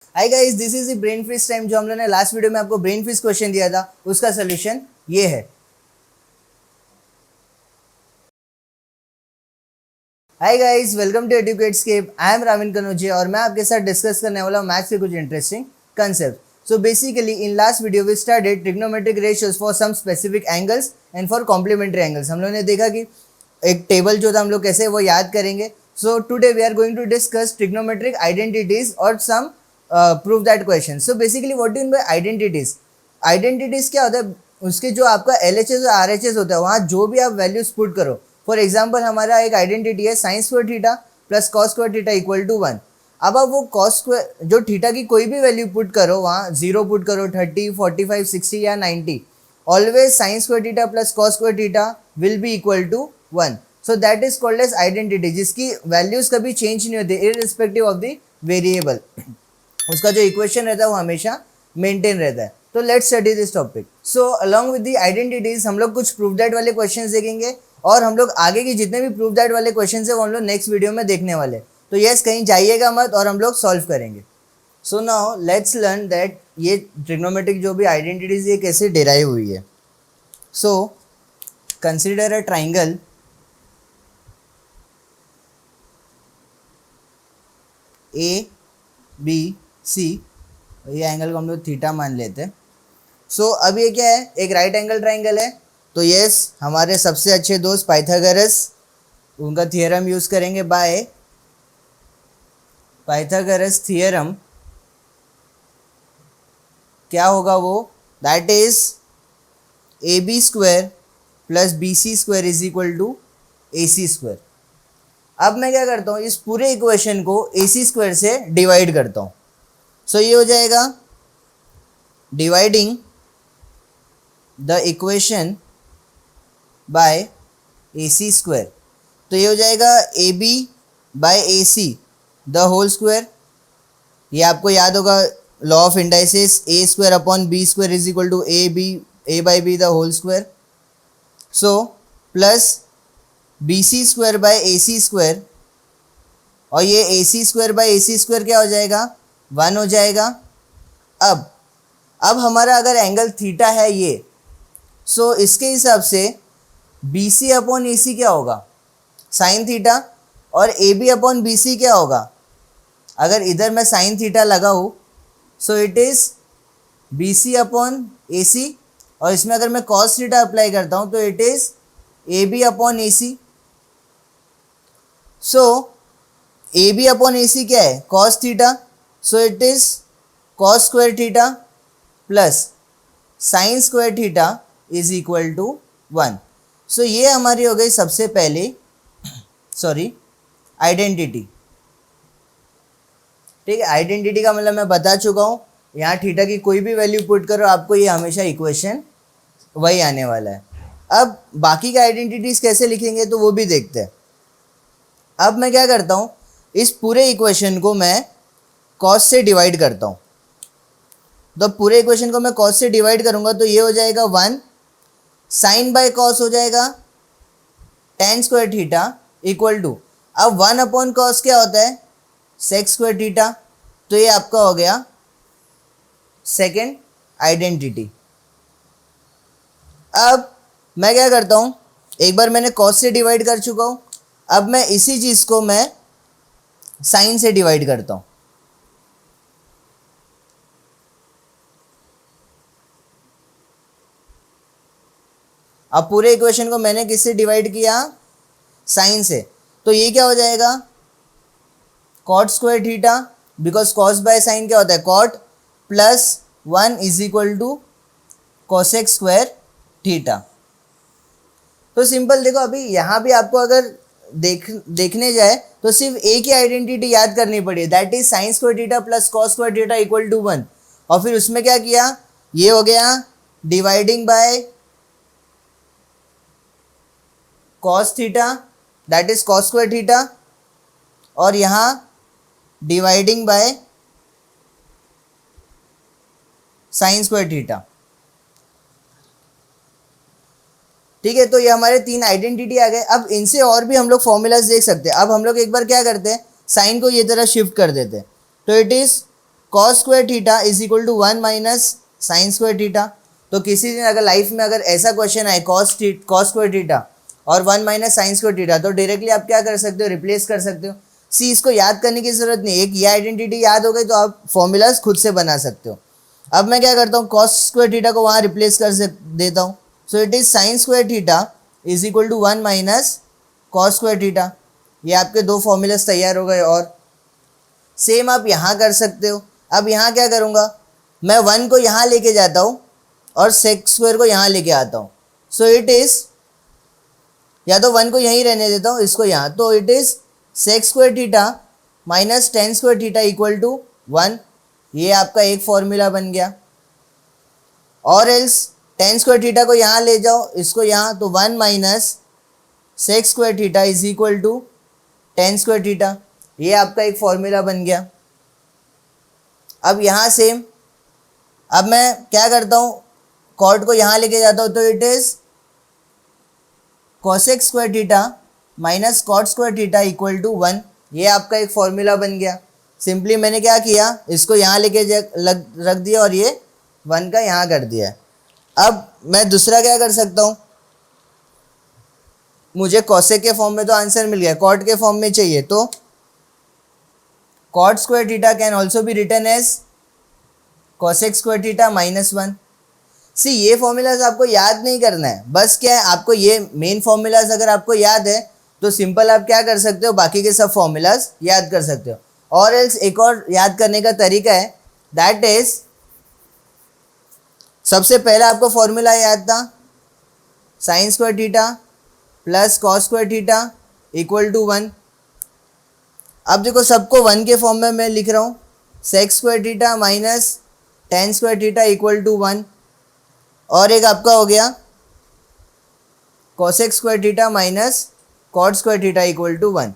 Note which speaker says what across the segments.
Speaker 1: Hi guys, this is the brain freeze time. जो हम लोगों ने लास्ट वीडियो में आपको ब्रेन फ्रीज क्वेश्चन दिया था, उसका सोल्यूशन ये है। Hi guys, welcome to Educatescape. I am Ravin Kanaujia और मैं आपके साथ डिस्कस करने वाला हूँ मैथ्स के कुछ interesting concept. So basically in last video we studied trigonometric ratios for some specific angles and for complementary angles. हम लोगों ने देखा कि एक टेबल जो था हम लोग कैसे वो याद करेंगे। So today we are going to discuss trigonometric identities और some prove that question. So basically what do mean by identities? Identities क्या होता है? उसके जो आपका LHS और RHS होता है, वहाँ जो भी आप वैल्यूज पुट करो। फॉर एग्जाम्पल हमारा एक आइडेंटिटी है sine square theta plus cos square theta equal to 1। अब आप वो कॉस स्क्वायर जो थीटा की कोई भी वैल्यू पुट करो, वहाँ 0 पुट करो, 30, 45, 60 या 90, always sine square theta plus cos square theta will be equal to 1। So that is called as identity, जिसकी वैल्यूज कभी चेंज नहीं होती इररिस्पेक्टिव ऑफ द वेरिएबल। उसका जो इक्वेशन रहता है वो हमेशा मेंटेन रहता है। तो let's study this topic. So along with the identities हम लोग कुछ प्रूफ दैट वाले क्वेश्चंस देखेंगे, और हम लोग आगे की जितने भी प्रूफ दैट वाले क्वेश्चंस है वो हम लोग नेक्स्ट वीडियो में देखने वाले। तो यस, कहीं जाइएगा मत और हम लोग सॉल्व करेंगे। So now let's learn that ये ट्रिग्नोमेट्रिक जो भी आइडेंटिटीज ये कैसे डिराइव हुई है। So consider a triangle ABC। ये एंगल को हम लोग थीटा मान लेते हैं। सो अब ये क्या है? एक राइट एंगल ट्राइंगल है। तो यस, हमारे सबसे अच्छे दोस्त पाइथागोरस, उनका थियरम यूज करेंगे। बाय पाइथागोरस थियरम क्या होगा वो? That is AB square plus BC square is equal to AC square. अब मैं क्या करता हूँ, इस पूरे इक्वेशन को AC स्क्वायर से डिवाइड करता हूँ। सो ये हो जाएगा dividing the equation by AC square. तो ये हो जाएगा AB बाय AC द होल स्क्वायर। ये आपको याद होगा law of indices, A square upon B square is equal to A by B the whole square. So plus BC square by AC square, और ये AC square by AC square क्या हो जाएगा? 1 हो जाएगा। अब हमारा अगर एंगल थीटा है ये, सो इसके हिसाब से BC अपॉन AC क्या होगा? Sine theta. और AB अपॉन BC क्या होगा? अगर इधर मैं साइन थीटा लगाऊँ, सो it is BC upon AC, और इसमें अगर मैं कॉस थीटा अप्लाई करता हूँ तो it is AB upon AC। सो AB अपॉन AC क्या है? Cos theta. So it is cos square theta plus sine square theta is equal to 1। सो ये हमारी हो गई सबसे पहले आइडेंटिटी। ठीक है, आइडेंटिटी का मतलब मैं बता चुका हूँ। यहाँ थीटा की कोई भी वैल्यू पुट करो, आपको ये हमेशा इक्वेशन वही आने वाला है। अब बाकी का आइडेंटिटीज कैसे लिखेंगे तो वो भी देखते हैं। अब मैं क्या करता हूँ, इस पूरे इक्वेशन को मैं कॉस से डिवाइड करता हूँ। तो पूरे इक्वेशन को मैं कॉस से डिवाइड करूँगा तो ये हो जाएगा 1 साइन बाय कॉस हो जाएगा tan square theta equal to, अब 1 अपॉन कॉस क्या होता है? Sec square theta. तो ये आपका हो गया सेकेंड आइडेंटिटी। अब मैं क्या करता हूँ, एक बार मैंने कॉस से डिवाइड कर चुका हूँ, अब मैं इसी चीज़ को मैं साइन से डिवाइड करता हूँ। अब पूरे इक्वेशन को मैंने किससे डिवाइड किया? साइन से। तो ये क्या हो जाएगा? Cot square theta, because cos by sine क्या होता है? Cot, plus 1 is equal to cosec square theta. तो सिंपल देखो, अभी यहाँ भी आपको अगर देखने जाए तो सिर्फ एक ही आइडेंटिटी याद करनी पड़ी, that is sine square theta plus cos square theta equal to 1। और फिर उसमें क्या किया? ये हो गया dividing by cos theta, that is cos square theta, और यहाँ dividing by sine square theta. ठीक है, तो ये हमारे 3 आइडेंटिटी आ गए। अब इनसे और भी हम लोग फॉर्मूलाज देख सकते हैं। अब हम लोग एक बार क्या करते हैं, साइन को ये तरह शिफ्ट कर देते हैं। तो it is cos square theta is equal to 1 minus sine square theta. तो किसी दिन अगर लाइफ में अगर ऐसा क्वेश्चन आए कॉस स्क्वायर थीटा और 1 माइनस साइन स्क्वायर थीटा, तो डायरेक्टली आप क्या कर सकते हो, रिप्लेस कर सकते हो। सी इसको याद करने की जरूरत नहीं, एक ये आइडेंटिटी याद हो गई तो आप फॉर्मूलाज खुद से बना सकते हो। अब मैं क्या करता हूँ, कॉस स्क्वायर थीटा को वहाँ रिप्लेस कर देता हूँ। So it is sine square theta is equal to 1 minus cos square theta. ये आपके दो फॉर्मूलाज तैयार हो गए। और सेम आप यहाँ कर सकते हो। अब यहाँ क्या करूँगा, मैं 1 को यहाँ लेके जाता हूँ और सेक स्क्वायर को यहाँ लेके आता हूँ। सो इट इज़, या तो 1 को यहीं रहने देता हूँ, इसको यहाँ, तो it is sec square theta minus tan square theta equal to 1। ये आपका एक फॉर्मूला बन गया। और एल्स टेन स्क्वायर थीटा को यहाँ ले जाओ, इसको यहाँ, तो 1 minus sec square theta is equal to ten square theta. ये आपका एक फॉर्मूला बन गया। अब यहाँ सेम, अब मैं क्या करता हूँ, कॉट को यहाँ लेके जाता हूँ, तो it is cosec square theta minus cot square theta equal to 1। ये आपका एक फॉर्मूला बन गया। सिंपली मैंने क्या किया, इसको यहाँ लेके रख दिया और ये 1 का यहाँ कर दिया। अब मैं दूसरा क्या कर सकता हूँ, मुझे कोसेक के फॉर्म में तो आंसर मिल गया, कॉट के फॉर्म में चाहिए, तो cot square theta can also be written as cosec square theta minus 1। See ये फॉर्मूलाज आपको याद नहीं करना है, बस क्या है, आपको ये मेन फॉर्मूलाज अगर आपको याद है तो सिंपल आप क्या कर सकते हो, बाकी के सब फॉर्मूलाज याद कर सकते हो। और एल्स एक और याद करने का तरीका है, दैट इज, सबसे पहला आपको फॉर्मूला याद था sine square theta plus cos square theta equal to 1। अब देखो सबको 1 के फॉर्म में मैं लिख रहा हूँ, sec square theta minus tan square theta equal to 1। और एक आपका हो गया cosec square theta minus cot square theta equal to 1।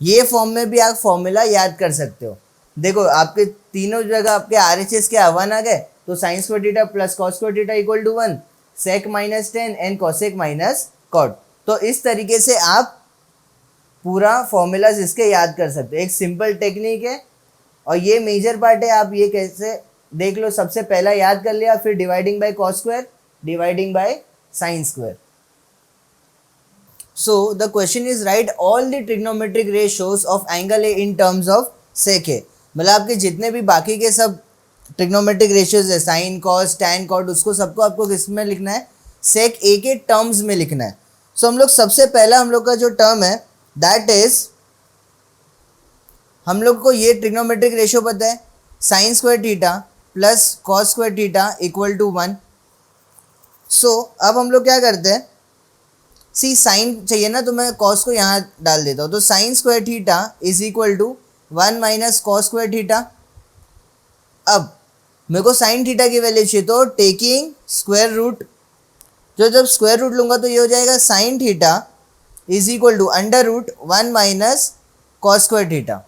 Speaker 1: ये फॉर्म में भी आप फॉर्मूला याद कर सकते हो। देखो आपके तीनों जगह आपके RHS के 1 आ गए, तो sine square theta plus cos square theta equal to 1, sec minus tan and cosec minus cot. तो इस तरीके से आप पूरा फॉर्मूलाज इसके याद कर सकते हो। एक सिंपल टेक्निक है और ये मेजर पार्ट है। आप ये कैसे देख लो, सबसे पहला याद कर लिया, फिर dividing by cos square, dividing by sine square. So the question is write all the trigonometric ratios of angle A in terms of sec A। मतलब आपके जितने भी बाकी के सब ट्रिग्नोमेट्रिक रेशियोज है, साइन कॉस टैन कॉट, उसको सबको आपको किस में लिखना है, सेक ए के टर्म्स में लिखना है। सो हम लोग सबसे पहला हम लोग का जो टर्म है दैट इज, हम लोग को ये ट्रिग्नोमेट्रिक रेशियो पता है, sine square theta plus cos square theta equal to 1। So अब हम लोग क्या करते हैं, सी साइन चाहिए ना, तो मैं कॉस को यहाँ डाल देता हूँ, तो sine square theta is equal to 1 minus cos square theta. अब मेरे को साइन थीटा की वैल्यू चाहिए, तो टेकिंग स्क्वायर रूट, जो जब स्क्वायर रूट लूँगा तो ये हो जाएगा sine theta is equal to under root 1 minus cos square theta.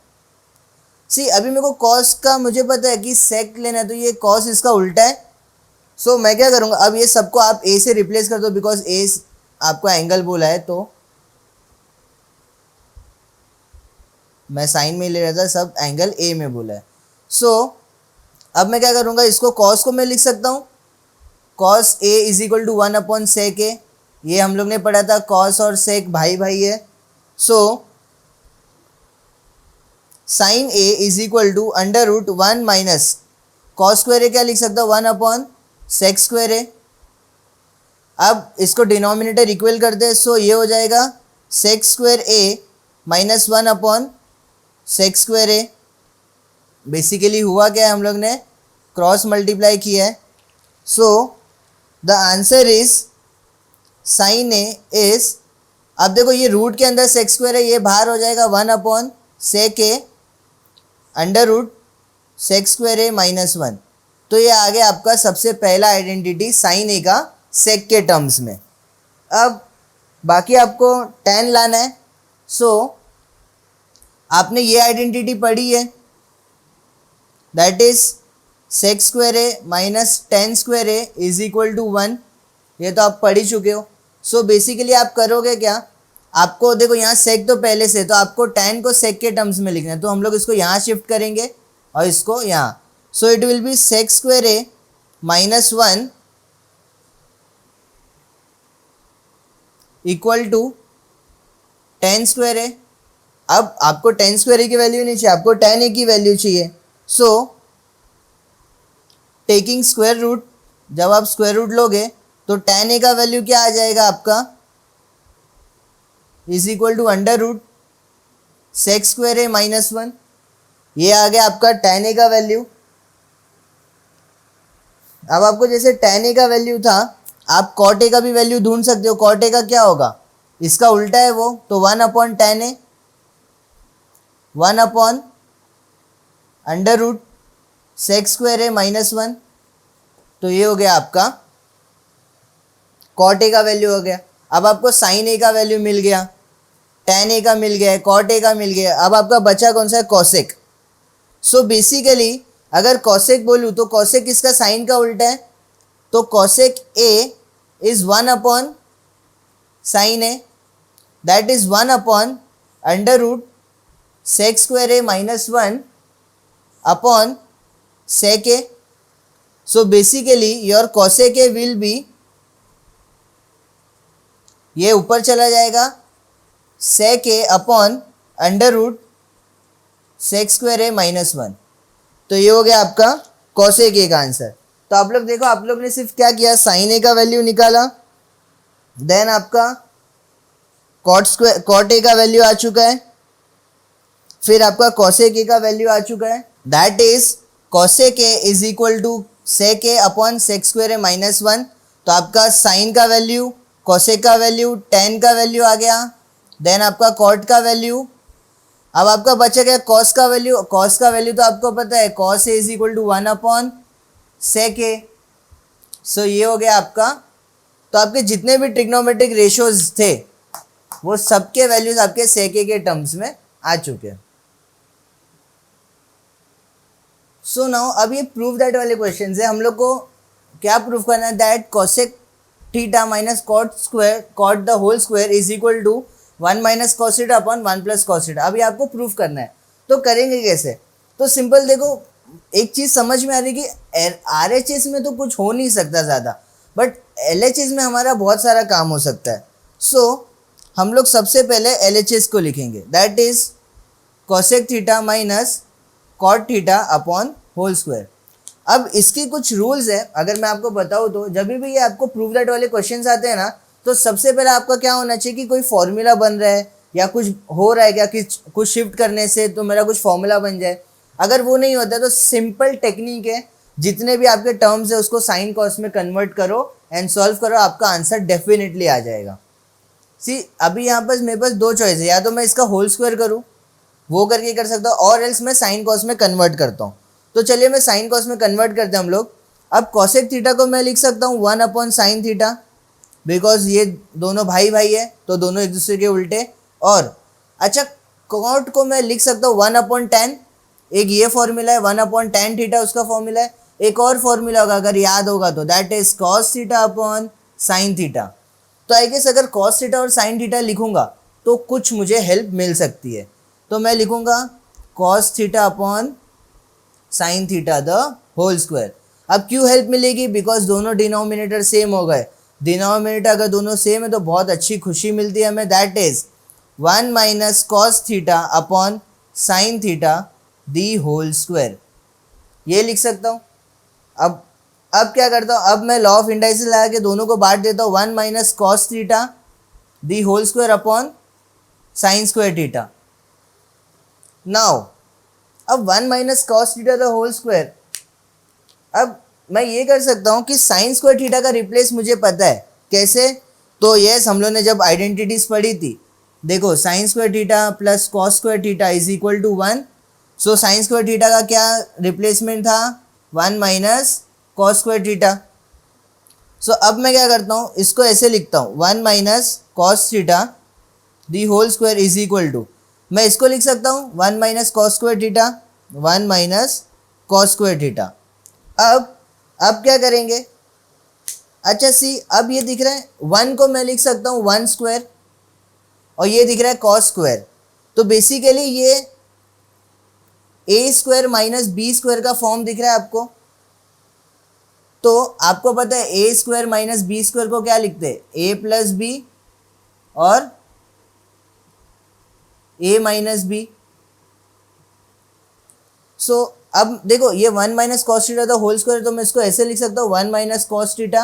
Speaker 1: See अभी मेरे को कॉस का मुझे पता है कि सेक लेना है, तो ये कॉस इसका उल्टा है। सो मैं क्या करूँगा, अब ये सबको आप ए से रिप्लेस कर दो, बिकॉज ए आपको एंगल बोला है, तो मैं साइन में ले रहा था, सब एंगल ए में बोला है। सो अब मैं क्या करूँगा, इसको कॉस को मैं लिख सकता हूँ, cos A is equal to 1 upon sec A. ये हम लोग ने पढ़ा था, कॉस और सेक भाई भाई है। So sine A is equal to under root 1 minus cos square A, क्या लिख सकता हूँ, 1 अपॉन सेक स्क्वायर ए। अब इसको डिनोमिनेटर इक्वल कर दे, सो ये हो जाएगा सेक स्क्वायर ए माइनस 1 अपॉन सेक स्क्वायर ए। बेसिकली हुआ क्या है, हम लोग ने क्रॉस मल्टीप्लाई किया है। So the answer is sine A is, अब देखो ये रूट के अंदर सेक स्क्वायर है, ये बाहर हो जाएगा 1 upon sec A under root sec square A minus 1। तो ये आ गया आपका सबसे पहला आइडेंटिटी साइन ए का सेक के टर्म्स में। अब बाकी आपको tan लाना है। सो आपने ये आइडेंटिटी पढ़ी है, that is sec square A minus tan square A is equal to 1। ये तो आप पढ़ ही चुके हो। सो बेसिकली आप करोगे क्या, आपको देखो यहाँ सेक तो पहले से, तो आपको tan को सेक के टर्म्स में लिखना है, तो हम लोग इसको यहाँ शिफ्ट करेंगे और इसको यहाँ, so it will be sec square A minus 1 equal to ten square A. अब आपको टेन स्क्वायर ए की वैल्यू नहीं चाहिए, आपको टेन ए की वैल्यू चाहिए। सो टेकिंग स्क्वायर रूट, जब आप स्क्वायर रूट लोगे तो टेन ए का वैल्यू क्या आ जाएगा आपका, is equal to under root sec square A minus 1। ये आ गया आपका टेन ए का वैल्यू। अब आपको जैसे टेन ए का वैल्यू था, आप कॉट ए का भी वैल्यू ढूंढ सकते हो। कॉट ए का क्या होगा, इसका उल्टा है वो, तो 1 upon ten A, 1 upon under root sec square A minus 1। तो ये हो गया आपका कॉट ए का वैल्यू हो गया। अब आपको साइन ए का वैल्यू मिल गया, टेन ए का मिल गया, कॉट ए का मिल गया। अब आपका बचा कौन सा है, कॉसेक। सो बेसिकली अगर कॉसेक बोलूँ तो कॉसेक इसका साइन का उल्टा है, तो cosec A is 1 upon sine a, that is 1 upon under root sec square A minus 1 upon sec A. So basically your cosec a will be, ये ऊपर चला जाएगा, सेक ए upon under root sec square ए minus 1। तो ये हो गया आपका cosec ए का आंसर। तो आप लोग देखो, आप लोग ने सिर्फ क्या किया, साइन ए का वैल्यू निकाला, देन आपका कॉट ए का वैल्यू आ चुका है, फिर आपका कॉसेक ए का वैल्यू आ चुका है, that is cosec A is equal to sec A upon sec square A minus 1। तो आपका साइन का वैल्यू, कॉसेक का वैल्यू, टेन का वैल्यू आ गया, देन आपका कॉट का वैल्यू। अब आपका बचा गया कॉस का वैल्यू। कॉस का वैल्यू तो आपको पता है, cos A is equal to 1 upon sec A. So ये हो गया आपका। तो आपके जितने भी ट्रिग्नोमेट्रिक रेशियोज थे वो सबके वैल्यूज आपके सेक ए के टर्म्स में आ चुके हैं। सो नाउ अब ये प्रूव दैट वाले क्वेश्चन है। हम लोग को क्या प्रूव करना है, that cosec theta minus cot square, cot the whole square is equal to 1 minus cos theta upon 1 plus cos theta. अभी आपको प्रूफ करना है, तो करेंगे कैसे। तो सिंपल देखो, एक चीज़ समझ में आ रही कि RHS में तो कुछ हो नहीं सकता ज़्यादा, बट LHS में हमारा बहुत सारा काम हो सकता है। सो हम लोग सबसे पहले LHS को लिखेंगे, that is cosec theta minus cot theta upon whole square. अब इसकी कुछ रूल्स है, अगर मैं आपको बताऊँ तो जब भी ये आपको प्रूव दैट वाले क्वेश्चंस आते हैं ना, तो सबसे पहले आपका क्या होना चाहिए कि कोई फॉर्मूला बन रहा है या कुछ हो रहा है क्या, कि कुछ शिफ्ट करने से तो मेरा कुछ फॉर्मूला बन जाए। अगर वो नहीं होता तो सिंपल टेक्निक है, जितने भी आपके टर्म्स है उसको साइन कॉस में कन्वर्ट करो एंड सॉल्व करो, आपका आंसर डेफिनेटली आ जाएगा। सी अभी यहाँ पर मेरे पास दो चॉइस है, या तो मैं इसका होल स्क्वायर करूँ, वो करके कर सकता हूँ, और एल्स मैं साइन कॉस में कन्वर्ट करता हूँ। तो चलिए मैं साइन कॉस में कन्वर्ट करते हैं हम लोग। अब कॉसेक थीटा को मैं लिख सकता हूँ 1 अपॉन साइन थीटा, बिकॉज ये दोनों भाई भाई है तो दोनों एक दूसरे के उल्टे। और अच्छा, कॉट को मैं लिख सकता हूँ 1 अपॉन टेन, एक ये फॉर्मूला है, 1 अपॉन टेन थीटा उसका फॉर्मूला है। एक और फॉर्मूला होगा अगर याद होगा तो, that is cos theta upon sine theta. तो आई गेस अगर कॉस थीटा और साइन थीटा लिखूंगा तो कुछ मुझे हेल्प मिल सकती है। तो मैं लिखूंगा cos theta upon sine theta the whole square. अब क्यों हेल्प मिलेगी, बिकॉज दोनों डिनोमिनेटर सेम हो गए। डिनोमिनेटर अगर दोनों सेम है तो बहुत अच्छी खुशी मिलती है हमें, that is 1 minus cos theta upon sine theta the whole square, ये लिख सकता हूँ। अब क्या करता हूँ, अब मैं लॉ ऑफ इंडाइसिस लगा के दोनों को बांट देता हूँ, 1 minus cos theta the whole square upon sine square theta. Now अब 1 minus cos theta the whole square, अब मैं ये कर सकता हूँ कि साइन स्क्वायर थीटा का रिप्लेस मुझे पता है कैसे। तो यस, हम लोग ने जब आइडेंटिटीज पढ़ी थी, देखो sine square theta plus cos square theta is equal to 1। So sine square theta का क्या रिप्लेसमेंट था, 1 minus cos square theta. So अब मैं क्या करता हूँ, इसको ऐसे लिखता हूँ 1 minus cos theta the whole square is equal to, मैं इसको लिख सकता हूँ 1 minus cos square theta, 1 minus cos square theta. अब क्या करेंगे, अच्छा सी, अब ये दिख रहा है 1 को मैं लिख सकता हूँ 1 स्क्वायर, और ये दिख रहा है कॉस स्क्वायर। तो बेसिकली ये ए स्क्वायर माइनस बी स्क्वायर का फॉर्म दिख रहा है आपको? तो आपको पता है ए स्क्वायर माइनस बी स्क्वायर को क्या लिखते हैं? ए प्लस बी और ए माइनस बी। सो अब देखो ये 1 माइनस कॉस थीटा तो होल स्क्वायर, तो मैं इसको ऐसे लिख सकता हूँ 1 minus cos theta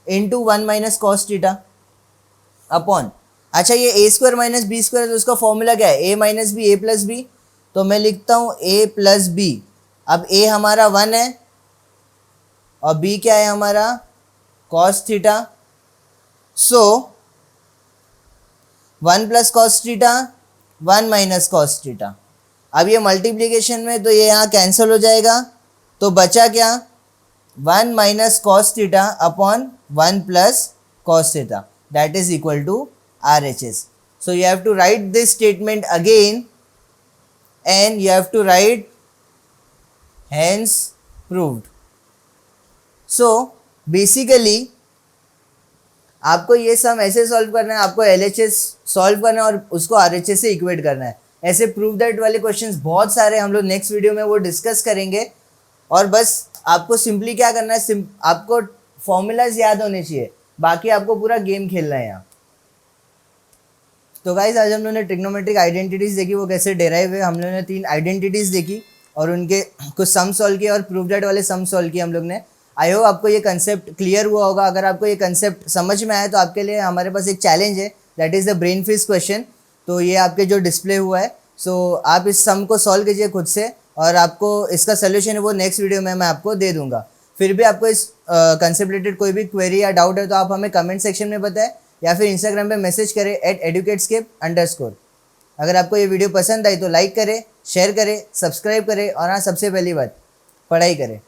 Speaker 1: into 1 minus cos theta upon, अच्छा ये ए स्क्वायर माइनस बी स्क्वायर, तो उसका फॉर्मूला क्या है? ए माइनस बी ए प्लस बी। तो मैं लिखता हूँ ए प्लस बी। अब ए हमारा 1 है और बी क्या है हमारा? Cos theta. So 1 plus cos theta 1 minus cos theta. अब ये मल्टीप्लीकेशन में तो ये यहाँ कैंसिल हो जाएगा, तो बचा क्या? 1 minus cos theta upon 1 plus cos theta, that is equal to RHS. So you have to write this statement again and you have to write hence proved. So basically आपको ये सम ऐसे सॉल्व करना है, आपको LHS सॉल्व करना है और उसको RHS से इक्वेट करना है। ऐसे प्रूव दैट वाले क्वेश्चंस बहुत सारे हम लोग नेक्स्ट वीडियो में वो डिस्कस करेंगे। और बस आपको सिंपली क्या करना है, आपको फॉर्मूलाज याद होने चाहिए, बाकी आपको पूरा गेम खेलना है यहाँ। तो गाइज आज हम लोगों ने ट्रिग्नोमेट्रिक आइडेंटिटीज देखी, वो कैसे डेराइव है। हम लोगों ने 3 आइडेंटिटीज देखी और उनके कुछ सम सॉल्व किए और प्रूव दैट वाले सम सॉल्व किए हम लोग ने। आई होप आपको ये कंसेप्ट क्लियर हुआ होगा। अगर आपको ये कंसेप्ट समझ में आया तो आपके लिए हमारे पास एक चैलेंज है, that is the brain freeze question. तो ये आपके जो डिस्प्ले हुआ है, सो आप इस सम को सॉल्व कीजिए खुद से और आपको इसका सोल्यूशन है वो नेक्स्ट वीडियो में मैं आपको दे दूंगा। फिर भी आपको इस कंसेप्ट रिलेटेड कोई भी क्वेरी या डाउट है तो आप हमें कमेंट सेक्शन में बताएं या फिर इंस्टाग्राम पे मैसेज करें @educatescape_। अगर आपको ये वीडियो पसंद आई तो लाइक करें, शेयर करें, सब्सक्राइब करें और हाँ सबसे पहली बात, पढ़ाई करें।